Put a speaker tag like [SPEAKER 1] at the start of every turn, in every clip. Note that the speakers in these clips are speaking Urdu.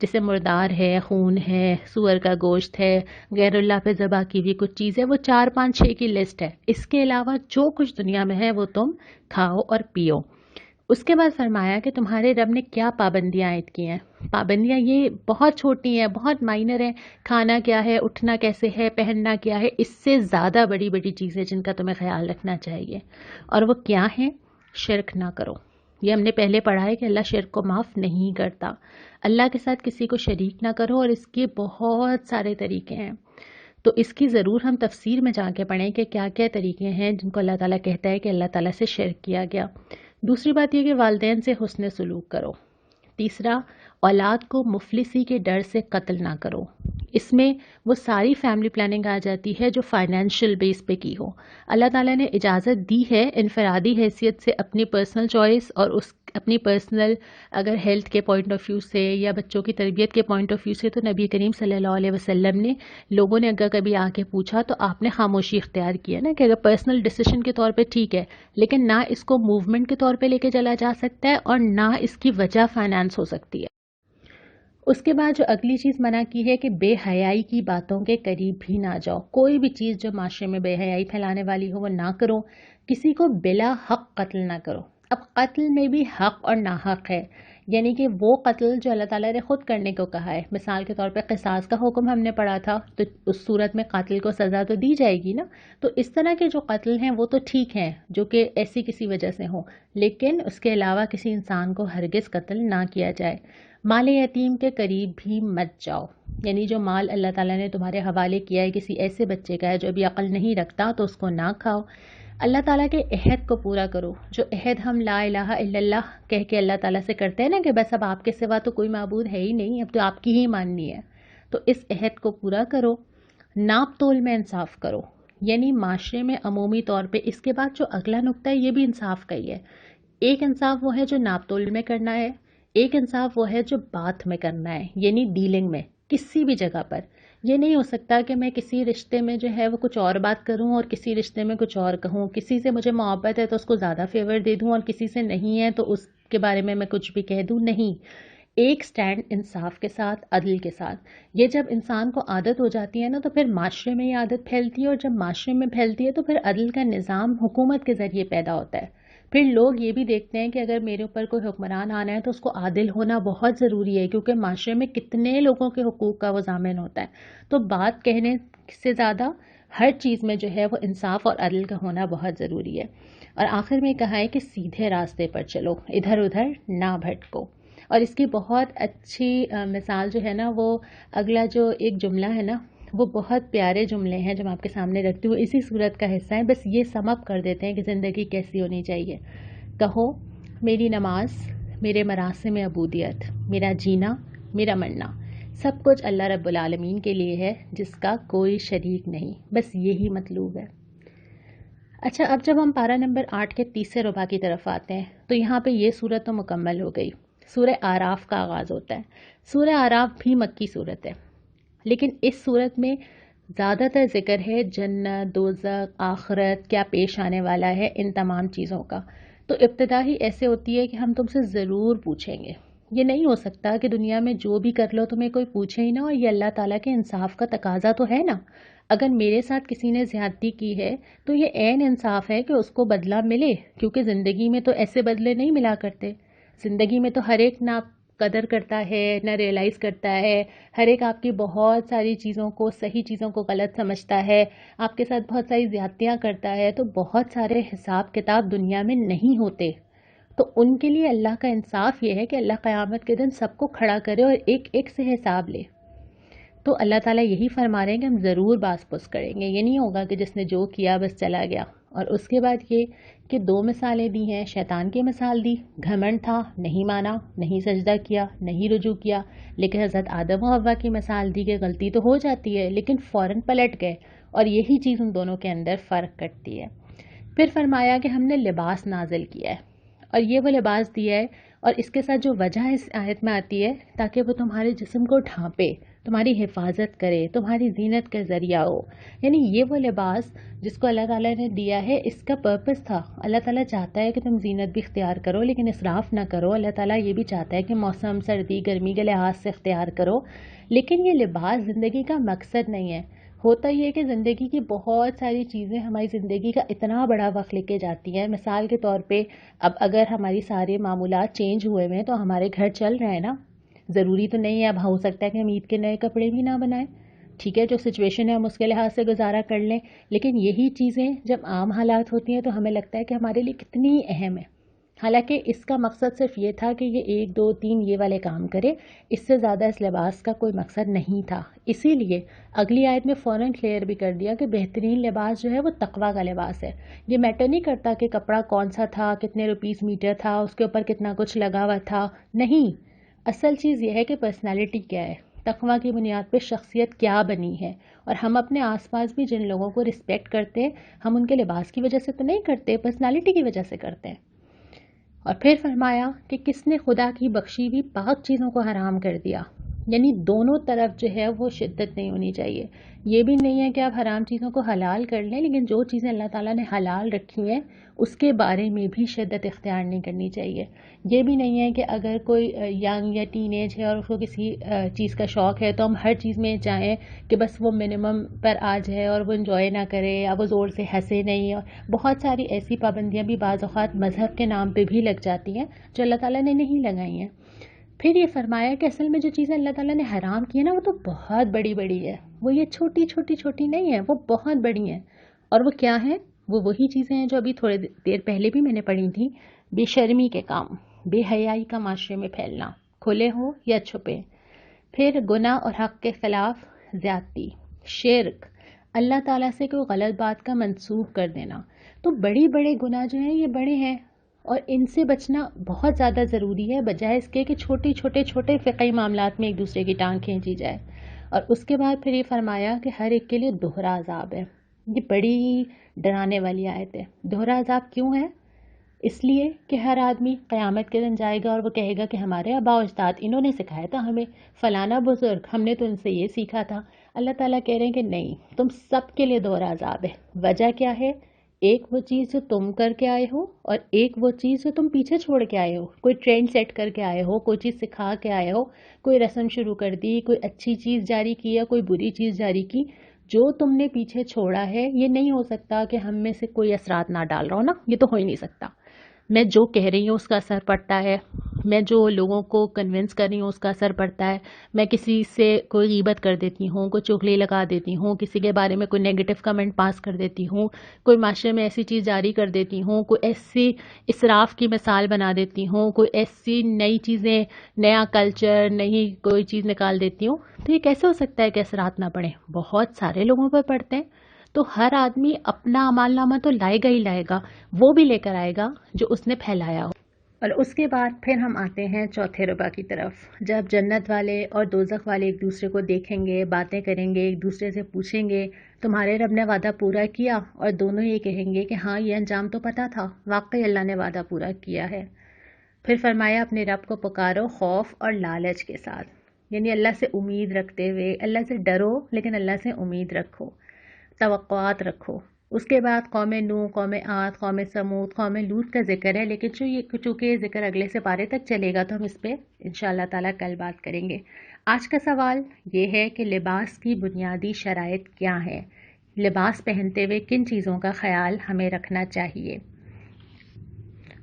[SPEAKER 1] جیسے مردار ہے، خون ہے، سور کا گوشت ہے، غیر اللہ پہ ذبح کی ہوئی کچھ چیزیں، وہ 4 5 6 کی لسٹ ہے. اس کے علاوہ جو کچھ دنیا میں ہے وہ تم کھاؤ اور پیو. اس کے بعد فرمایا کہ تمہارے رب نے کیا پابندیاں عائد کی ہیں. پابندیاں یہ بہت چھوٹی ہیں، بہت مائنر ہیں. کھانا کیا ہے، اٹھنا کیسے ہے، پہننا کیا ہے. اس سے زیادہ بڑی بڑی چیزیں جن کا تمہیں خیال رکھنا چاہیے. اور وہ کیا ہیں؟ شرک نہ کرو. یہ ہم نے پہلے پڑھا ہے کہ اللہ شرک کو معاف نہیں کرتا. اللہ کے ساتھ کسی کو شریک نہ کرو، اور اس کے بہت سارے طریقے ہیں. تو اس کی ضرور ہم تفسیر میں جا کے پڑھیں کہ کیا کیا طریقے ہیں جن کو اللہ تعالیٰ کہتا ہے کہ اللہ تعالیٰ سے شرک کیا گیا. دوسری بات یہ کہ والدین سے حسن سلوک کرو. تیسرا، اولاد کو مفلسی کے ڈر سے قتل نہ کرو. اس میں وہ ساری فیملی پلاننگ آ جاتی ہے جو فائنینشیل بیس پہ کی ہو. اللہ تعالیٰ نے اجازت دی ہے انفرادی حیثیت سے اپنی پرسنل چوائس اور اپنی پرسنل اگر ہیلتھ کے پوائنٹ آف ویو سے یا بچوں کی تربیت کے پوائنٹ آف ویو سے، تو نبی کریم صلی اللہ علیہ وسلم نے لوگوں نے اگر کبھی آ کے پوچھا تو آپ نے خاموشی اختیار کیا نا، کہ اگر پرسنل ڈیسیشن کے طور پہ ٹھیک ہے، لیکن نہ اس کو موومنٹ کے طور پہ لے کے چلا جا سکتا ہے اور نہ اس کی وجہ فائنانس ہو سکتی ہے. اس کے بعد جو اگلی چیز منع کی ہے کہ بے حیائی کی باتوں کے قریب بھی نہ جاؤ. کوئی بھی چیز جو معاشرے میں بے حیائی پھیلانے والی ہو وہ نہ کرو. کسی کو بلا حق قتل نہ کرو. اب قتل میں بھی حق اور ناحق ہے، یعنی کہ وہ قتل جو اللہ تعالیٰ نے خود کرنے کو کہا ہے. مثال کے طور پہ قصاص کا حکم ہم نے پڑھا تھا، تو اس صورت میں قاتل کو سزا تو دی جائے گی نا. تو اس طرح کے جو قتل ہیں وہ تو ٹھیک ہیں جو کہ ایسی کسی وجہ سے ہوں، لیکن اس کے علاوہ کسی انسان کو ہرگز قتل نہ کیا جائے. مال یتیم کے قریب بھی مت جاؤ، یعنی جو مال اللہ تعالیٰ نے تمہارے حوالے کیا ہے کسی ایسے بچے کا ہے جو ابھی عقل نہیں رکھتا، تو اس کو نہ کھاؤ. اللہ تعالیٰ کے عہد کو پورا کرو. جو عہد ہم لا الہ الا اللہ کہہ کے اللہ تعالیٰ سے کرتے ہیں نا کہ بس اب آپ کے سوا تو کوئی معبود ہے ہی نہیں، اب تو آپ کی ہی ماننی ہے، تو اس عہد کو پورا کرو. ناپ تول میں انصاف کرو، یعنی معاشرے میں عمومی طور پہ. اس کے بعد جو اگلا نقطہ ہے یہ بھی انصاف کا ہی ہے. ایک انصاف وہ ہے جو ناپ تول میں کرنا ہے، ایک انصاف وہ ہے جو بات میں کرنا ہے، یعنی ڈیلنگ میں. کسی بھی جگہ پر یہ نہیں ہو سکتا کہ میں کسی رشتے میں جو ہے وہ کچھ اور بات کروں اور کسی رشتے میں کچھ اور کہوں. کسی سے مجھے محبت ہے تو اس کو زیادہ فیور دے دوں اور کسی سے نہیں ہے تو اس کے بارے میں کچھ بھی کہہ دوں. نہیں، ایک سٹینڈ انصاف کے ساتھ، عدل کے ساتھ. یہ جب انسان کو عادت ہو جاتی ہے نا تو پھر معاشرے میں یہ عادت پھیلتی ہے، اور جب معاشرے میں پھیلتی ہے تو پھر عدل کا نظام حکومت کے ذریعے پیدا ہوتا ہے. پھر لوگ یہ بھی دیکھتے ہیں کہ اگر میرے اوپر کوئی حکمران آنا ہے تو اس کو عادل ہونا بہت ضروری ہے، کیونکہ معاشرے میں کتنے لوگوں کے حقوق کا وہ ضامن ہوتا ہے. تو بات کہنے سے زیادہ ہر چیز میں جو ہے وہ انصاف اور عدل کا ہونا بہت ضروری ہے. اور آخر میں کہا ہے کہ سیدھے راستے پر چلو، ادھر ادھر نہ بھٹکو. اور اس کی بہت اچھی مثال جو ہے نا، وہ اگلا جو ایک جملہ ہے نا، وہ بہت پیارے جملے ہیں جو میں آپ کے سامنے رکھتی ہوں، اسی صورت کا حصہ ہے. بس یہ سم اپ کر دیتے ہیں کہ زندگی کیسی ہونی چاہیے. کہو، میری نماز، میرے مراسم عبودیت، میرا جینا، میرا مرنا، سب کچھ اللہ رب العالمین کے لیے ہے جس کا کوئی شریک نہیں. بس یہی مطلوب ہے. اچھا، اب جب ہم پارہ نمبر 8 کے تیسرے ربع کی طرف آتے ہیں تو یہاں پہ یہ صورت تو مکمل ہو گئی. سورہ آراف کا آغاز ہوتا ہے. سورہ آراف بھی مکی صورت ہے، لیکن اس صورت میں زیادہ تر ذکر ہے جنت، دوزخ، آخرت، کیا پیش آنے والا ہے، ان تمام چیزوں کا. تو ابتدا ہی ایسے ہوتی ہے کہ ہم تم سے ضرور پوچھیں گے. یہ نہیں ہو سکتا کہ دنیا میں جو بھی کر لو تمہیں کوئی پوچھے ہی نہ. اور یہ اللہ تعالیٰ کے انصاف کا تقاضا تو ہے نا. اگر میرے ساتھ کسی نے زیادتی کی ہے تو یہ عین انصاف ہے کہ اس کو بدلہ ملے، کیونکہ زندگی میں تو ایسے بدلے نہیں ملا کرتے. زندگی میں تو ہر ایک نہ قدر کرتا ہے نہ ریئلائز کرتا ہے، ہر ایک آپ کی بہت ساری چیزوں کو، صحیح چیزوں کو غلط سمجھتا ہے، آپ کے ساتھ بہت ساری زیادتیاں کرتا ہے. تو بہت سارے حساب کتاب دنیا میں نہیں ہوتے. تو ان کے لیے اللہ کا انصاف یہ ہے کہ اللہ قیامت کے دن سب کو کھڑا کرے اور ایک ایک سے حساب لے. تو اللہ تعالیٰ یہی فرما رہے ہیں کہ ہم ضرور باس پوس کریں گے. یہ نہیں ہوگا کہ جس نے جو کیا بس چلا گیا. اور اس کے بعد یہ کہ 2 مثالیں دی ہیں. شیطان کی مثال دی، گھمنڈ تھا، نہیں مانا، نہیں سجدہ کیا، نہیں رجوع کیا. لیکن حضرت آدم و حوا کی مثال دی کہ غلطی تو ہو جاتی ہے لیکن فوراً پلٹ گئے، اور یہی چیز ان دونوں کے اندر فرق کرتی ہے. پھر فرمایا کہ ہم نے لباس نازل کیا ہے، اور یہ وہ لباس دیا ہے اور اس کے ساتھ جو وجہ اس آیت میں آتی ہے تاکہ وہ تمہارے جسم کو ڈھانپے، تمہاری حفاظت کرے، تمہاری زینت کا ذریعہ ہو. یعنی یہ وہ لباس جس کو اللہ تعالیٰ نے دیا ہے، اس کا پرپس تھا. اللہ تعالیٰ چاہتا ہے کہ تم زینت بھی اختیار کرو لیکن اسراف نہ کرو. اللہ تعالیٰ یہ بھی چاہتا ہے کہ موسم سردی گرمی کے لحاظ سے اختیار کرو، لیکن یہ لباس زندگی کا مقصد نہیں ہے. ہوتا یہ ہے کہ زندگی کی بہت ساری چیزیں ہماری زندگی کا اتنا بڑا وقت لے کے جاتی ہیں. مثال کے طور پہ اب اگر ہماری سارے معمولات چینج ہوئے ہوئے ہیں تو ہمارے گھر چل رہے ہیں نا. ضروری تو نہیں ہے، اب ہو سکتا ہے کہ ہم عید کے نئے کپڑے بھی نہ بنائیں، ٹھیک ہے، جو سچویشن ہے ہم اس کے لحاظ سے گزارا کر لیں. لیکن یہی چیزیں جب عام حالات ہوتی ہیں تو ہمیں لگتا ہے کہ ہمارے لیے کتنی اہم ہے. حالانکہ اس کا مقصد صرف یہ تھا کہ یہ 1 2 3 یہ والے کام کرے، اس سے زیادہ اس لباس کا کوئی مقصد نہیں تھا. اسی لیے اگلی آیت میں فوراً کلیئر بھی کر دیا کہ بہترین لباس جو ہے وہ تقویٰ کا لباس ہے. یہ میٹر نہیں کرتا کہ کپڑا کون سا تھا، کتنے روپیز میٹر تھا، اس کے اوپر کتنا کچھ لگا ہوا تھا. نہیں، اصل چیز یہ ہے کہ پرسنالٹی کیا ہے، تقویٰ کی بنیاد پہ شخصیت کیا بنی ہے. اور ہم اپنے آس پاس بھی جن لوگوں کو رسپیکٹ کرتے ہیں، ہم ان کے لباس کی وجہ سے تو نہیں کرتے، پرسنالٹی کی وجہ سے کرتے ہیں. اور پھر فرمایا کہ کس نے خدا کی بخشی ہوئی پاک چیزوں کو حرام کر دیا. یعنی دونوں طرف جو ہے وہ شدت نہیں ہونی چاہیے. یہ بھی نہیں ہے کہ آپ حرام چیزوں کو حلال کر لیں، لیکن جو چیزیں اللہ تعالیٰ نے حلال رکھی ہیں اس کے بارے میں بھی شدت اختیار نہیں کرنی چاہیے. یہ بھی نہیں ہے کہ اگر کوئی ینگ یا ٹین ایج ہے اور اس کو کسی چیز کا شوق ہے تو ہم ہر چیز میں چاہیں کہ بس وہ منیمم پر آ جائے اور وہ انجوائے نہ کرے یا وہ زور سے ہنسے نہیں. اور بہت ساری ایسی پابندیاں بھی بعض اوقات مذہب کے نام پہ بھی لگ جاتی ہیں جو اللہ تعالیٰ نے نہیں لگائی ہیں. پھر یہ فرمایا کہ اصل میں جو چیزیں اللہ تعالیٰ نے حرام کی ہیں نا وہ تو بہت بڑی بڑی ہے، وہ یہ چھوٹی چھوٹی چھوٹی نہیں ہیں، وہ بہت بڑی ہیں. اور وہ کیا ہیں؟ وہ وہی چیزیں ہیں جو ابھی تھوڑے دیر پہلے بھی میں نے پڑھی تھیں. بے شرمی کے کام، بے حیائی کا معاشرے میں پھیلنا، کھلے ہو یا چھپے. پھر گناہ اور حق کے خلاف زیادتی، شرک، اللہ تعالیٰ سے کوئی غلط بات کا منسوخ کر دینا. تو بڑے گناہ جو ہیں یہ بڑے ہیں اور ان سے بچنا بہت زیادہ ضروری ہے، بجائے اس کے کہ چھوٹے فقہی معاملات میں ایک دوسرے کی ٹانگ کھینچی جائے. اور اس کے بعد پھر یہ فرمایا کہ ہر ایک کے لیے دوہرا عذاب ہے. یہ بڑی ڈرانے والی آیت ہے. دوہرا عذاب کیوں ہے؟ اس لیے کہ ہر آدمی قیامت کے دن جائے گا اور وہ کہے گا کہ ہمارے آباء و اجداد انہوں نے سکھایا تھا ہمیں، فلانا بزرگ ہم نے تو ان سے یہ سیکھا تھا. اللہ تعالیٰ کہہ رہے ہیں کہ نہیں، تم سب کے لیے دوہرا عذاب ہے. وجہ کیا ہے؟ ایک وہ چیز جو تم کر کے آئے ہو اور ایک وہ چیز جو تم پیچھے چھوڑ کے آئے ہو. کوئی ٹرینڈ سیٹ کر کے آئے ہو، کوئی چیز سکھا کے آئے ہو، کوئی رسم شروع کر دی، کوئی اچھی چیز جاری کی یا کوئی بری چیز جاری کی. جو تم نے پیچھے چھوڑا ہے یہ نہیں ہو سکتا کہ ہم میں سے کوئی اثرات نہ ڈال رہا ہو نا، یہ تو ہو ہی نہیں سکتا. میں جو کہہ رہی ہوں اس کا اثر پڑتا ہے، میں جو لوگوں کو کنونس کر رہی ہوں اس کا اثر پڑتا ہے. میں کسی سے کوئی غیبت کر دیتی ہوں، کوئی چغلی لگا دیتی ہوں، کسی کے بارے میں کوئی نیگیٹو کمنٹ پاس کر دیتی ہوں، کوئی معاشرے میں ایسی چیز جاری کر دیتی ہوں، کوئی ایسی اسراف کی مثال بنا دیتی ہوں، کوئی ایسی نئی چیزیں، نیا کلچر، نئی کوئی چیز نکال دیتی ہوں. تو یہ کیسے ہو سکتا ہے کہ اثرات نہ پڑیں؟ بہت سارے لوگوں پر پڑتے ہیں. تو ہر آدمی اپنا اعمال نامہ تو لائے گا ہی لائے گا، وہ بھی لے کر آئے گا جو اس نے پھیلایا ہو. اور اس کے بعد پھر ہم آتے ہیں چوتھے ربع کی طرف، جب جنت والے اور دوزخ والے ایک دوسرے کو دیکھیں گے، باتیں کریں گے، ایک دوسرے سے پوچھیں گے تمہارے رب نے وعدہ پورا کیا؟ اور دونوں یہ کہیں گے کہ ہاں یہ انجام تو پتہ تھا، واقعی اللہ نے وعدہ پورا کیا ہے. پھر فرمایا اپنے رب کو پکارو خوف اور لالچ کے ساتھ، یعنی اللہ سے امید رکھتے ہوئے. اللہ سے ڈرو لیکن اللہ سے امید رکھو، توقعات رکھو. اس کے بعد قوم نوح، قوم عاد، قوم سمود، قوم لوط کا ذکر ہے، لیکن چونکہ یہ ذکر اگلے سے پارے تک چلے گا تو ہم اس پہ انشاءاللہ تعالیٰ کل بات کریں گے. آج کا سوال یہ ہے کہ لباس کی بنیادی شرائط کیا ہیں؟ لباس پہنتے ہوئے کن چیزوں کا خیال ہمیں رکھنا چاہیے؟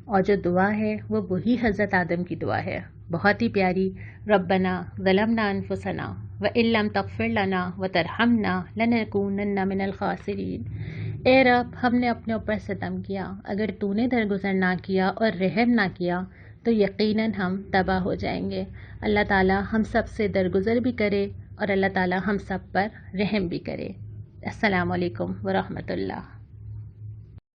[SPEAKER 1] اور جو دعا ہے وہ وہی حضرت آدم کی دعا ہے، بہت ہی پیاری. ربنا ظلمنا انفسنا وَإِن لَّمْ تَغْفِرْ لَنَا وَتَرْحَمْنَا لَنَكُونَنَّ مِنَ الْخَاسِرِينَ. اے رب، ہم نے اپنے اوپر ستم کیا، اگر تو نے درگزر نہ کیا اور رحم نہ کیا تو یقیناً ہم تباہ ہو جائیں گے. اللہ تعالیٰ ہم سب سے درگزر بھی کرے اور اللہ تعالیٰ ہم سب پر رحم بھی کرے. السلام علیکم ورحمۃ اللہ.